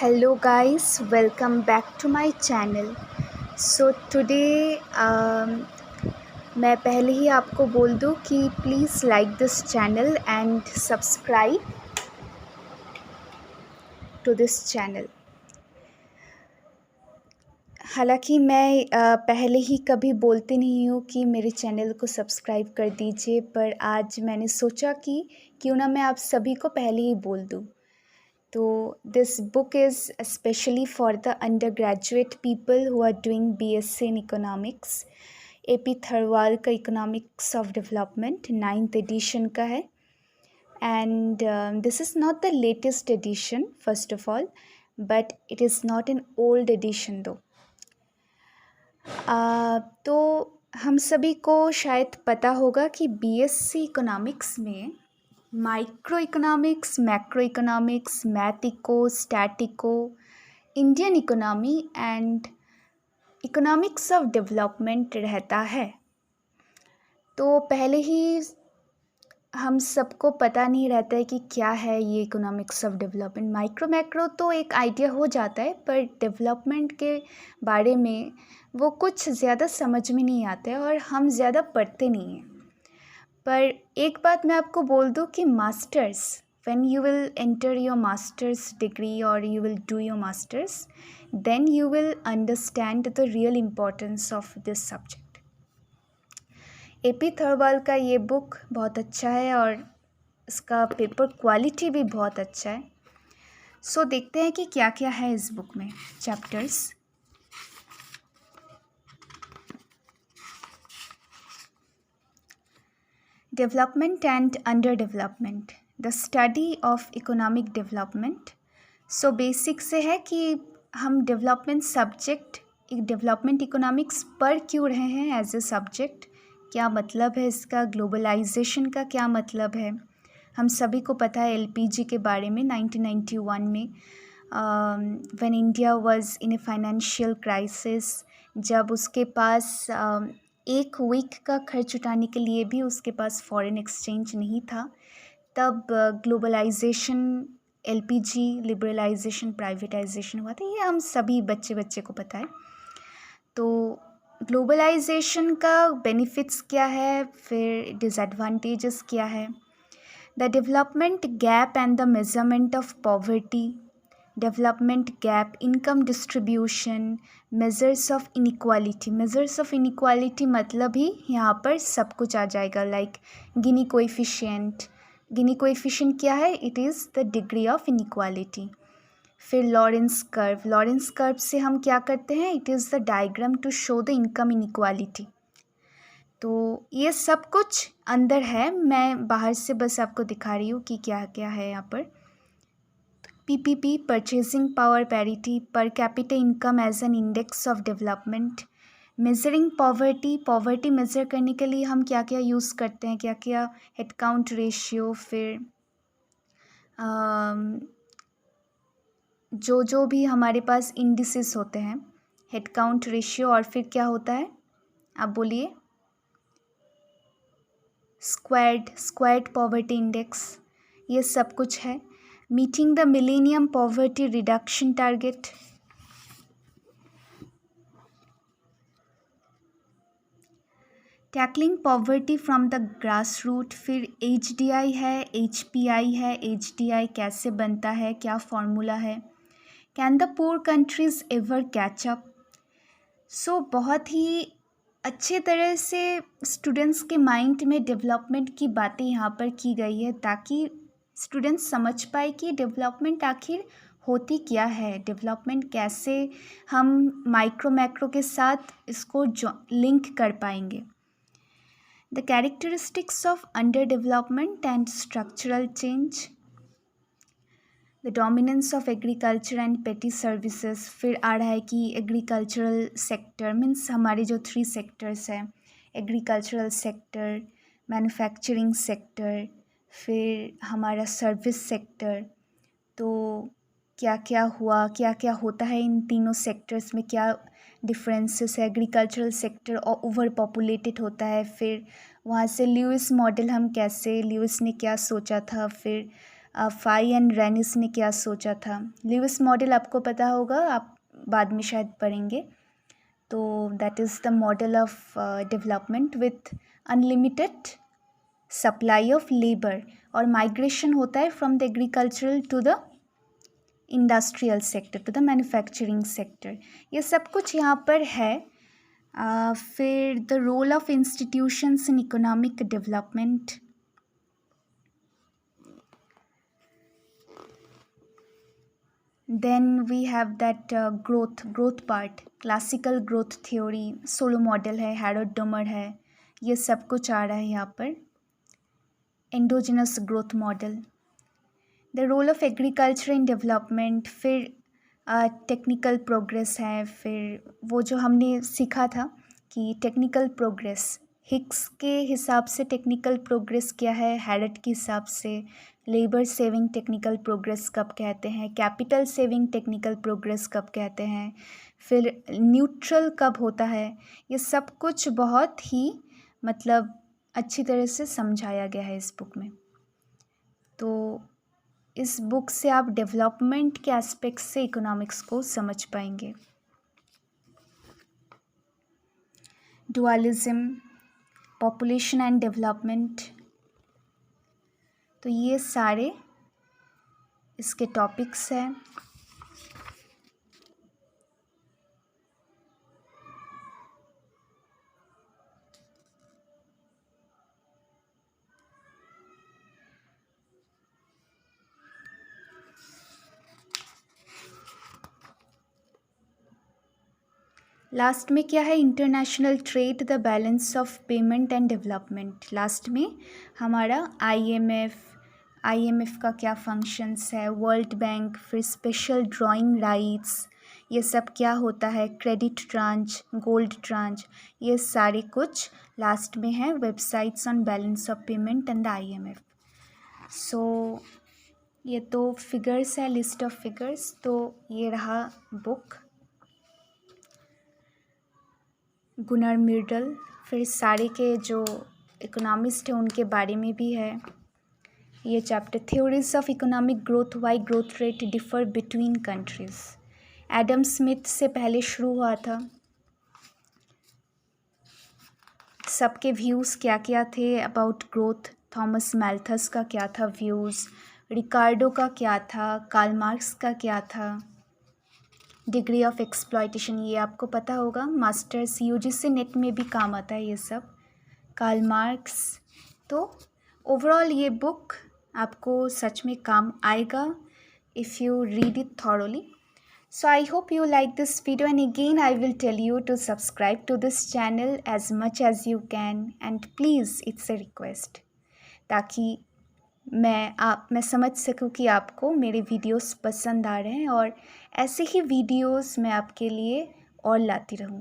Hello guys, welcome back to my channel. So today मैं पहले ही आपको बोल दूँ कि please like this channel and subscribe to this channel. हालांकि मैं पहले ही कभी बोलती नहीं हूँ कि मेरे चैनल को सब्सक्राइब कर दीजिए, पर आज मैंने सोचा कि क्यों ना मैं आप सभी को पहले ही बोल दूँ। तो this book is specially for the undergraduate people who are doing BSc in economics. AP Thirlwall का economics of development 9th edition का है। And this is not the latest edition first of all, but it is not an old edition though. तो हम सभी को शायद पता होगा कि BSc इकोनॉमिक्स में micro economics, macro economics, math eco, stat eco, Indian economy and economics of development रहता है। तो पहले ही हम सबको पता नहीं रहता है कि क्या है ये economics of development. Micro macro तो एक आइडिया हो जाता है, पर डेवलपमेंट के बारे में वो कुछ ज़्यादा समझ में नहीं आता है और हम ज़्यादा पढ़ते नहीं हैं। पर एक बात मैं आपको बोल दूं कि masters, when you will enter your master's degree or you will do your master's, then you will understand the real importance of this subject. AP Thirlwall का ये बुक बहुत अच्छा है और इसका पेपर क्वालिटी भी बहुत अच्छा है। सो देखते हैं कि क्या क्या है इस बुक में chapters. Development and under development, the study of economic development. So basic से है कि हम डेवलपमेंट सब्जेक्ट, डेवलपमेंट इकोनॉमिक्स पढ़ क्यों रहे हैं एज ए सब्जेक्ट, क्या मतलब है इसका, ग्लोबलाइजेशन का क्या मतलब है। हम सभी को पता है LPG के बारे में 1991 में when India was in a financial crisis, जब उसके पास एक वीक का खर्च उठाने के लिए भी उसके पास फॉरेन एक्सचेंज नहीं था, तब ग्लोबलाइजेशन, LPG लिबरलाइजेशन, प्राइवेटाइजेशन हुआ था। ये हम सभी बच्चे बच्चे को पता है। तो ग्लोबलाइजेशन का बेनिफिट्स क्या है, फिर डिसएडवांटेजेस क्या है। The development gap and the measurement of poverty, development gap, income distribution, measures of inequality. Measures of inequality मतलब ही यहाँ पर सब कुछ आ जाएगा, like Gini coefficient. Gini coefficient क्या है, it is the degree of inequality. फिर लॉरेंस कर्व, लॉरेंस कर्व से हम क्या करते हैं, it is the diagram to show the income inequality. तो ये सब कुछ अंदर है, मैं बाहर से बस आपको दिखा रही हूँ कि क्या क्या है यहाँ पर। PPP, purchasing power parity, per capita income as an index of development. Measuring poverty, poverty measure करने के लिए हम क्या क्या यूज़ करते हैं, क्या क्या, हेड काउंट रेशियो, फिर जो भी हमारे पास इंडिसेस होते हैं, हेड काउंट रेशियो, और फिर क्या होता है आप बोलिए, स्क्वायर्ड पॉवर्टी इंडेक्स, ये सब कुछ है। Meeting the millennium poverty reduction target, tackling poverty from the grass root, फिर HDI है, HPI है। HDI कैसे बनता है, क्या फॉर्मूला है। Can the poor countries ever catch up. So बहुत ही अच्छे तरह से स्टूडेंट्स के माइंड में डेवलपमेंट की बातें यहाँ पर की गई है, ताकि स्टूडेंट्स समझ पाए कि डेवलपमेंट आखिर होती क्या है, डेवलपमेंट कैसे हम माइक्रो मैक्रो के साथ इसको लिंक कर पाएंगे। The characteristics of under development and structural change, the dominance of agriculture and पेटी सर्विसेज। फिर आ रहा है कि एग्रीकल्चरल सेक्टर मीन्स हमारे जो 3 सेक्टर्स हैं, एग्रीकल्चरल सेक्टर, मैन्युफैक्चरिंग सेक्टर, फिर हमारा सर्विस सेक्टर। तो क्या क्या हुआ, क्या क्या होता है इन तीनों सेक्टर्स में, क्या डिफरेंसेस है। एग्रीकल्चरल सेक्टर ओवर पॉपुलेटेड होता है, फिर वहाँ से ल्यूइस मॉडल हम कैसे, ल्यूइस ने क्या सोचा था, फिर फाई एंड रेनिस ने क्या सोचा था। ल्यूइस मॉडल आपको पता होगा, आप बाद में शायद पढ़ेंगे। तो that is the model of development with unlimited supply of labour, और माइग्रेशन होता है from the agricultural to the industrial sector, to the manufacturing sector. ये सब कुछ यहाँ पर है। फिर the role of institutions in economic development, then we have that growth part, classical growth theory, Solow model है, हैरोल्ड डोमर है, ये सब कुछ आ रहा है यहाँ पर। Endogenous growth model, the role of agriculture in development, फिर टेक्निकल प्रोग्रेस है। फिर वो जो हमने सीखा था कि टेक्निकल प्रोग्रेस हिक्स के हिसाब से टेक्निकल प्रोग्रेस क्या है, हैरट के हिसाब से लेबर सेविंग टेक्निकल प्रोग्रेस कब कहते हैं, कैपिटल सेविंग टेक्निकल प्रोग्रेस कब कहते हैं, फिर न्यूट्रल कब होता है। ये सब कुछ बहुत ही मतलब अच्छी तरह से समझाया गया है इस बुक में। तो इस बुक से आप डेवलपमेंट के एस्पेक्ट से इकोनॉमिक्स को समझ पाएंगे। डुअलिज्म, पॉपुलेशन एंड डेवलपमेंट, तो ये सारे इसके टॉपिक्स हैं। लास्ट में क्या है, international trade, the balance of payment and development. Last में हमारा आईएमएफ का क्या फंक्शंस है, वर्ल्ड बैंक, फिर स्पेशल ड्राइंग राइट्स, ये सब क्या होता है, क्रेडिट ट्रांच, गोल्ड ट्रांच, ये सारे कुछ लास्ट में है। Websites on balance of payment and the IMF. So ये तो फिगर्स है, लिस्ट ऑफ फिगर्स। तो ये रहा बुक, गुनर मिर्डल। फिर सारे के जो इकोनॉमिस्ट हैं उनके बारे में भी है ये चैप्टर। Theories of economic growth, why growth rate differ between countries, Adam Smith से पहले शुरू हुआ था। सबके व्यूज़ क्या क्या थे अबाउट ग्रोथ, थॉमस मैल्थस का क्या था व्यूज़, रिकार्डो का क्या था, कार्ल मार्क्स का क्या था, डिग्री ऑफ एक्सप्लॉयटेशन, ये आपको पता होगा, मास्टर्स यूजीसी नेट में भी काम आता है ये सब, कार्ल मार्क्स। तो ओवरऑल ये बुक आपको सच में काम आएगा if you read it thoroughly. So I hope you like this video, and again I will tell you to subscribe to this channel as much as you can, and please it's a request, ताकि मैं समझ सकूं कि आपको मेरे videos पसंद आ रहे हैं और ऐसे ही वीडियोस मैं आपके लिए और लाती रहूं।